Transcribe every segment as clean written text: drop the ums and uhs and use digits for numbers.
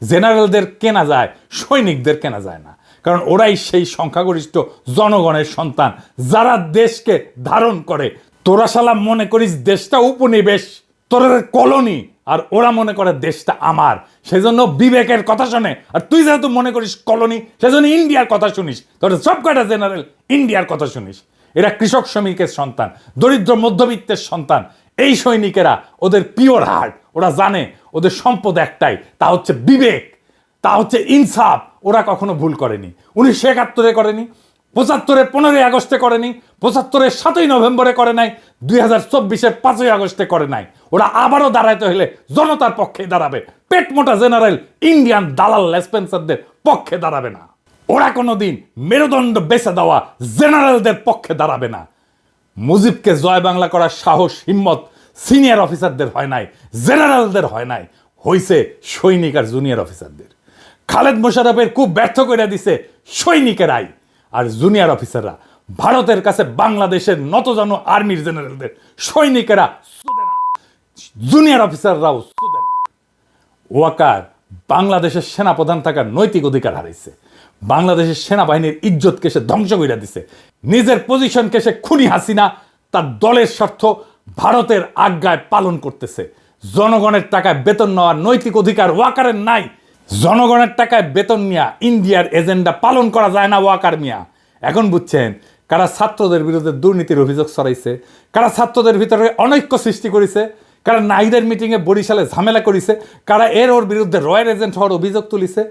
জেনারেলদের কেনা যায়, সৈনিকদের কেনা যায় না, কারণ ওরাই সেই সংখ্যাগরিষ্ঠ জনগণের সন্তান যারা দেশকে ধারণ করে। তোরা শালা মনে করিস দেশটা উপনিবেশ, তোরা কলোনি, আর ওরা মনে করে দেশটা আমার, সেজন্য বিবেকের কথা শোনে। আর তুই যেহেতু মনে করিস কলোনি, সেজন্য ইন্ডিয়ার কথা শুনিস। তোরা সব কয়টা জেনারেল ইন্ডিয়ার কথা শুনিস। এরা কৃষক শ্রমিকের সন্তান, দরিদ্র মধ্যবিত্তের সন্তান। এই সৈনিকেরা ওদের পিওর হার্ট, ওরা জানে ওদের সম্পদ একটাই, তা হচ্ছে বিবেক, তা হচ্ছে ইনসাফ। ওরা কখনো ভুল করেনি, 1971-এ করেনি, 75-এ 15ই আগস্টে করেনি, 75-এর 7ই নভেম্বরে করে নাই, 2024-এর 5ই আগস্টে করে নাই। ওরা আবারও দাঁড়াইতে হলে জনতার পক্ষে দাঁড়াবে, পেট মোটা জেনারেল ইন্ডিয়ান দালাল লেসপেন্সারদের পক্ষে দাঁড়াবে না। ওরা কোনোদিন মেরুদণ্ড বেছে দেওয়া জেনারেলদের পক্ষে দাঁড়াবে না। মুজিবকে জয় বাংলা করার সাহস হিম্মত সিনিয়র অফিসারদের হয় নাই, জেনারেলদের হয় নাই, হইছে সৈনিক আর জুনিয়র অফিসারদের। খালেদ মোশাররফের খুব ব্যর্থ করে দিছে সৈনিকেরাই, আর জুনিয়র অফিসাররা ভারতের কাছে বাংলাদেশের নতজানু আর্মির জেনারেলদের সৈনিকেরা জুনিয়র অফিসাররাও ওয়াকার বাংলাদেশের সেনাপ্রধান থাকার নৈতিক অধিকার হারাইছে। বাংলাদেশের সেনাবাহিনীর ইজ্জতকে সে ধ্বংস করে দিছে। নিজের পজিশনকে সে খুনি হাসিনা তার দলের স্বার্থ ভারতের আজ্ঞায় পালন করতেছে। জনগণের টাকায় বেতন নেওয়ার নৈতিক অধিকার ওয়াকারের নাই। জনগণের টাকায় বেতন নিয়ে ইন্ডিয়ার এজেন্ডা পালন করা যায় না ওয়াকার মিয়া। এখন বুঝছেন কারা ছাত্রদের বিরুদ্ধে দুর্নীতির অভিযোগ ছড়াইছে, কারা ছাত্রদের ভিতরে অনৈক্য সৃষ্টি করেছে, কারা নাহিদের মিটিংয়ে বরিশালে ঝামেলা করেছে, কারা ওর বিরুদ্ধে রয়্যাল এজেন্ট হওয়ার অভিযোগ তুলিছে,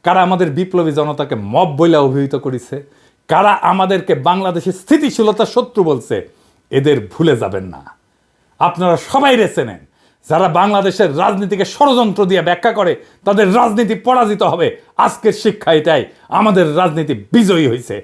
কারা আমাদের বিপ্লবী জনতাকে মব বইলা অভিহিত করেছে, কারা আমাদেরকে বাংলাদেশের স্থিতিশীলতার শত্রু বলছে। এদের ভুলে যাবেন না। আপনারা সবাই রেছে নেন, যারা বাংলাদেশের রাজনীতিকে ষড়যন্ত্র দিয়ে ব্যাখ্যা করে তাদের রাজনীতি পরাজিত হবে। আজকের শিক্ষা এটাই, আমাদের রাজনীতি বিজয়ী হয়েছে।